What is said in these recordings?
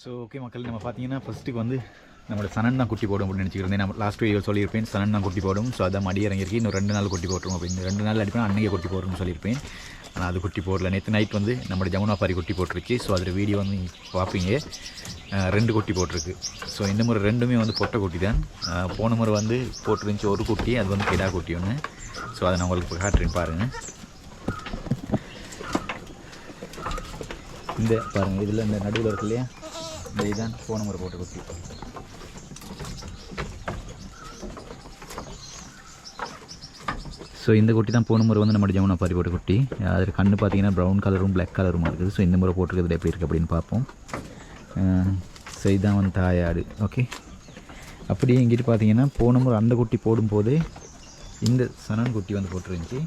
So okay மக்கள், நம்ம பார்த்தீங்கன்னா ஃபஸ்ட்டுக்கு வந்து நம்மளோட சனன் தான் குட்டி போடும் அப்படின்னு நினச்சிக்கிறேன். நம்ம லாஸ்ட் வீடியோ சொல்லியிருப்பேன் சனன் தான் குட்டி போடும். ஸோ அதான் மடி இறங்கிருக்கு, இன்னும் 2 நாள் குட்டி போட்டுரும் அப்படின்னு. 2 நாள் அடிப்பேன் அன்றைக்கே குட்டி போடுறோம்னு சொல்லியிருப்பேன். ஆனால் அது குட்டி போடல. நேற்று நைட் வந்து நம்மளோட ஜமுனா பாரி குட்டி போட்டிருச்சு. ஸோ அதில் வீடியோ வந்து பார்ப்பீங்க. 2 குட்டி போட்டிருக்கு. ஸோ இந்த முறை 2மே வந்து பொட்டை குட்டி தான். போன முறை வந்து போட்டிருந்துச்சு ஒரு குட்டி, அது வந்து கிடா குட்டி ஒன்று. ஸோ அதை நான் உங்களுக்கு காட்டுறேன் பாருங்கள். இந்த பாருங்கள், இதில் இந்த நடுவில் இருக்கு இல்லையா, இந்த இதுதான் போன முறை போட்ட குட்டி. ஸோ இந்த குட்டி தான் போன முறை வந்து நம்ம ஜமுனா பாரி போட்ட குட்டி. அதில் கண்ணு பார்த்தீங்கன்னா ப்ரௌன் கலரும் பிளாக் கலருமா இருக்குது. ஸோ இந்த முறை போட்டிருக்கிறதுல எப்படி இருக்குது அப்படின்னு பார்ப்போம். ஸோ இதுதான் வந்து தாயாடு. ஓகே, அப்படியே இங்கிட்டு பார்த்தீங்கன்னா போன முறை அந்த குட்டி போடும்போதே இந்த சனன் குட்டி வந்து போட்டுருந்துச்சு.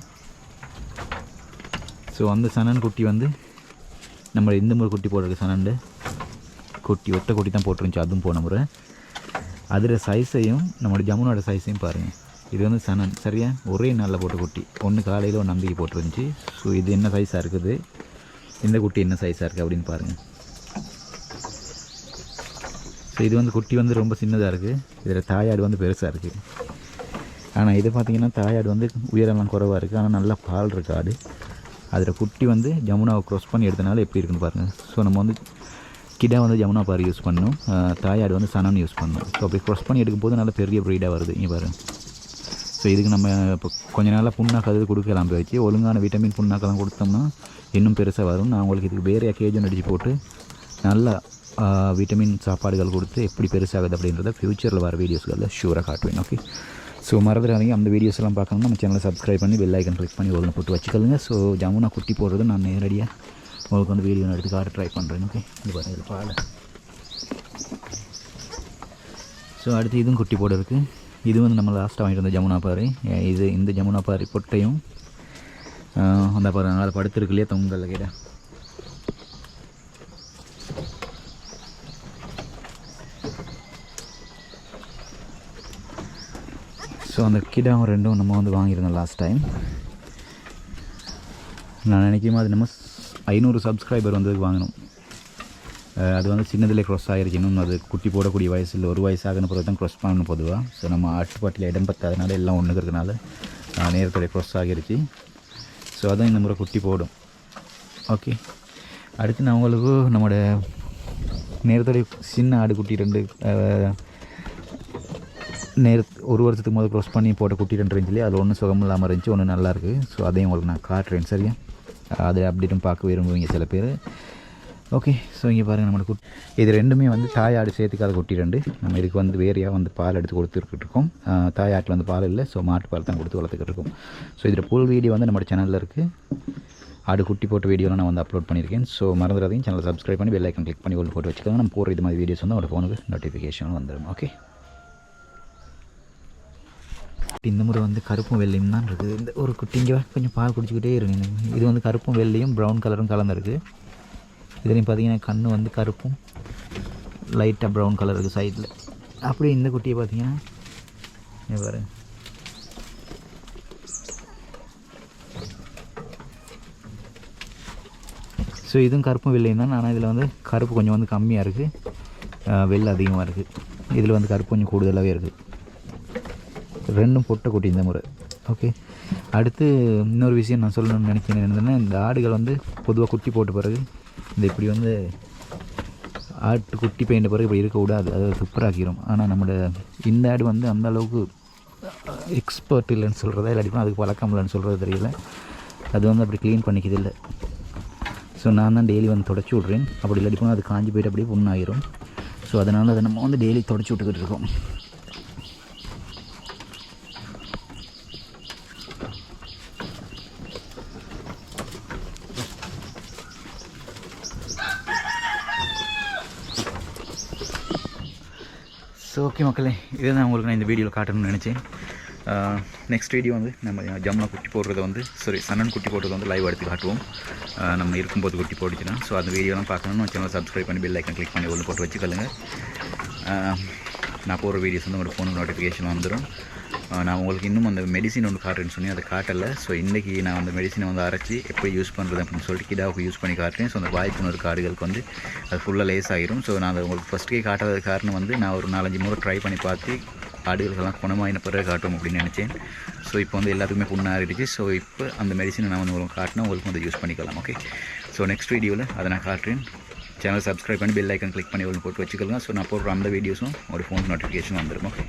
ஸோ அந்த சனன் குட்டி வந்து நம்ம இந்த முறை குட்டி போட்டிருக்கு. சனண்டு குட்டி ஒத்த குட்டி தான் போட்டுருந்துச்சு அதுவும் போன முறை. அதில் சைஸையும் நம்மளோட ஜமுனோட சைஸையும் பாருங்கள். இது வந்து சனன் சரியா ஒரே நாளில் போட்ட குட்டி. ஒன்று காலையில் ஒன்று நம்பிக்கை போட்டுருந்துச்சு. ஸோ இது என்ன சைஸாக இருக்குது, இந்த குட்டி என்ன சைஸாக இருக்குது அப்படின்னு பாருங்கள். ஸோ இது வந்து குட்டி வந்து ரொம்ப சின்னதாக இருக்குது. இதில் தாயாடு வந்து பெருசாக இருக்குது. ஆனால் இது பார்த்திங்கன்னா தாயாடு வந்து உயரெல்லாம் குறைவாக இருக்குது. ஆனால் நல்லா பால் இருக்குது ஆடு. அதில் குட்டி வந்து ஜமுனாவை க்ராஸ் பண்ணி எடுத்தனால எப்படி இருக்குன்னு பாருங்கள். ஸோ நம்ம வந்து கிடா வந்து ஜமுனா பாரி யூஸ் பண்ணணும், தாயாடு வந்து சனன் யூஸ் பண்ணணும். ஸோ அப்படி க்ராஸ் பண்ணி எடுக்கும்போது நல்ல பெரிய ப்ரீடாக வருது. இங்கே பாருங்கள். ஸோ இதுக்கு நம்ம இப்போ கொஞ்ச நாளாக புண்ணாக்கு அது கொடுக்கலாம் போயிடுச்சு. ஒழுங்கான விட்டமின் புண்ணாக்கெல்லாம் கொடுத்தோம்னா இன்னும் பெருசாக வரும். நான் உங்களுக்கு இதுக்கு வேறு கேஜன் அடித்து போட்டு நல்லா விட்டமின் சாப்பாடுகள் கொடுத்து எப்படி பெருசாகுது அப்படின்றத ஃப்யூச்சரில் வர வீடியோஸ்களில் ஷூராக காட்டுவேன். ஓகே, ஸோ மறந்துடாதீங்க. அந்த வீடியோஸ் எல்லாம் பார்க்கணும்னா நம்ம சேனலை சப்ஸ்கிரைப் பண்ணி பெல் ஐக்கன் கிளிக் பண்ணி ஒழுங்கு போட்டு வச்சுக்கலுங்க. ஸோ ஜமுனா குட்டி போடுறது நான் நேரடியாக உங்களுக்கு வந்து வீடியோ எடுத்து காட்ட ட்ரை பண்ணுறேன். ஓகே, இது பாருங்கள் பால். ஸோ அடுத்து இதுவும் குட்டி போட இருக்குது. இது வந்து நம்ம லாஸ்ட்டாக வாங்கிட்டு வந்த ஜமுனா பாரி. இது இந்த ஜமுனா பாரி பொட்டையும் அந்த பாரு அதை படுத்துருக்கு இல்லையா தொங்கல் கிட்ட. ஸோ அந்த கிடாவும் 2 நம்ம வந்து வாங்கியிருந்தோம் லாஸ்ட் டைம். நான் நினைக்கும் அது நம்ம 500 சப்ஸ்கிரைபர் வந்ததுக்கு வாங்கினோம். அது வந்து சின்னதில் க்ராஸ் ஆகிருச்சு. இன்னும் அது குட்டி போடக்கூடிய வயசில் 1 வயசு ஆகின பிறகு தான் க்ராஸ் பண்ணணும் பொதுவாக. ஸோ நம்ம ஆட்டுப்பாட்டில் இடம் பத்தாதனால எல்லாம் ஒன்று இருக்கிறதுனால நேரத்தோடைய க்ராஸ் ஆகிருச்சு. ஸோ அதான் இந்த முறை குட்டி போடும். ஓகே, அடுத்து நான் உங்களுக்கு நம்மளோட நேரத்தோடைய சின்ன ஆடு குட்டி 2 1 வருஷத்துக்கு முதல் க்ராஸ் பண்ணி போட்ட குட்டி 2 இருந்துச்சு. அது ஒன்றும் சுகம் இல்லாமல் இருந்துச்சு, ஒன்று நல்லாயிருக்கு. ஸோ அதையும் உங்களுக்கு நான் காட்டுறேன் சரியா. அதை அப்டேட்டும் பார்க்க விரும்புவீங்க சில பேர். ஓகே, ஸோ இங்கே பாருங்கள் நம்மளோட குட்டி. இது 2மே வந்து தாயாடு சேர்த்துக்காத குட்டி 2. நம்ம இதுக்கு வந்து வேறையாக வந்து பால் எடுத்து கொடுத்துருக்கிட்டு இருக்கோம். தாயாட்டில் வந்து பால் இல்லை, ஸோ மாட்டு பால் தான் கொடுத்து வளர்த்துக்கிட்டு இருக்கோம். ஸோ இதில் ஃபுல் வீடியோ வந்து நம்ம சேனலில் இருக்குது. ஆடு குட்டி போட்ட வீடியோலாம் நான் வந்து அப்லோட் பண்ணியிருக்கேன். ஸோ மறந்துடாதீங்க, சேனலை சப்ஸ்கிரைப் பண்ணி பெல் ஐக்கன் கிளிக் பண்ணி ஒன்று போட்டு வச்சுக்கோங்க. நம்ம போகிற இது மாதிரி வீடியோஸ் வந்து அவரோட ஃபோனுக்கு நோட்டிஃபிகேஷன் வந்துடும். ஓகே, இந்த முறை வந்து கருப்பும் வெள்ளையும் தான் இருக்குது. இந்த ஒரு குட்டிங்க கொஞ்சம் பால் குடிச்சிக்கிட்டே இருங்க. இது வந்து கருப்பும் வெள்ளையும் ப்ரௌன் கலரும் கலந்துருக்கு. இதுலேயும் பார்த்தீங்கன்னா கண் வந்து கருப்பும் லைட்டாக ப்ரௌன் கலர் இருக்குது சைடில். அப்படியே இந்த குட்டியை பார்த்தீங்கன்னா பாரு. ஸோ இதுவும் கருப்பும் வெள்ளையும் தான். ஆனால் இதில் வந்து கருப்பு கொஞ்சம் வந்து கம்மியாக இருக்குது, வெள்ளை அதிகமாக இருக்குது. இதில் வந்து கருப்பு கொஞ்சம் கூடுதலாகவே இருக்குது. 2ம் பொட்டை குட்டி இந்த முறை. ஓகே, அடுத்து இன்னொரு விஷயம் நான் சொல்லணும்னு நினைக்கிறேன் என்னென்னா, இந்த ஆடுகள் வந்து பொதுவாக குட்டி போட்ட பிறகு இந்த இப்படி வந்து ஆட்டு குட்டி பெயிண்ட பிறகு இப்படி இருக்கக்கூடாது, அதை துப்புராக்கிடும். ஆனால் நம்மளோட இந்த ஆடு வந்து அந்த அளவுக்கு எக்ஸ்பர்ட் இல்லைன்னு சொல்கிறதா இல்லாட்டினா அதுக்கு பழக்கம் இல்லைன்னு சொல்கிறது தெரியல. அது வந்து அப்படி க்ளீன் பண்ணிக்கிறது இல்லை. ஸோ நான் தான் டெய்லி வந்து தொடச்சி விட்றேன். அப்படி இல்லாட்டி போனால் அது காஞ்சி போய்ட்டு அப்படியே புண்ணாயிரும். ஸோ அதனால் அதை நம்ம வந்து டெய்லி தொடச்சி விட்டுக்கிட்டு இருக்கோம். ஸோ ஓகே மக்களே, இதை தான் உங்களுக்கு நான் இந்த வீடியோவில் காட்டணும்னு நினச்சேன். நெக்ஸ்ட் வீடியோ வந்து நம்ம ஜமுனா குட்டி போடுறத வந்து சனன் குட்டி போடுறத வந்து லைவ் எடுத்து காட்டுவோம். நம்ம இருக்கும்போது குட்டி போட்டுச்சுன்னா. ஸோ அந்த வீடியோலாம் பார்க்கணும்னு சேனல் சப்ஸ்கிரைப் பண்ணி பெல் ஐக்கன் கிளிக் பண்ணி ஒன்று போட்டு வச்சுக்கொள்ளுங்க. நான் போடுற வீடியோஸ் வந்து உங்களோட ஃபோனுக்கு நோட்டிஃபிகேஷன் வந்துடும். நான் உங்களுக்கு இன்னும் அந்த மெடிசின் ஒன்று காட்டுறேன்னு சொன்னி அதை காட்டலை. ஸோ இன்றைக்கி நான் அந்த மெடிசினை வந்து அரைச்சி எப்படி யூஸ் பண்ணுறது அப்படின்னு சொல்லிட்டு கிடாவுக்கு யூஸ் பண்ணி காட்டுறேன். ஸோ அந்த வாய்ப்புணர்வு காடுகளுக்கு வந்து அது ஃபுல்லாக லேஸ் ஆகிரும். ஸோ நான் அதை உங்களுக்கு ஃபஸ்ட்டே காட்டாத காரணம் வந்து நான் ஒரு 4-5 முறை ட்ரை பண்ணி பார்த்து ஆடுகளுக்கெல்லாம் குணமாயின பிறகு காட்டும் அப்படின்னு நினச்சேன். ஸோ இப்போ வந்து எல்லாத்துக்குமே புண்ணாகிடுச்சு. ஸோ இப்போ அந்த மெடிசினை நான் வந்து உங்களுக்கு காட்டினா உங்களுக்கு வந்து யூஸ் பண்ணிக்கலாம். ஓகே, ஸோ நெக்ஸ்ட் வீடியோவில் அதை நான் காட்டுறேன். சேனல் சப்ஸ்கிரைப் பண்ணி பெல் ஐக்கன் கிளிக் பண்ணி போட்டு வச்சுக்கலாம். ஸோ நான் போடுற அந்த வீடியோஸும் ஒரு ஃபோன் நோட்டிஃபிகேஷன் வந்துடும். ஓகே.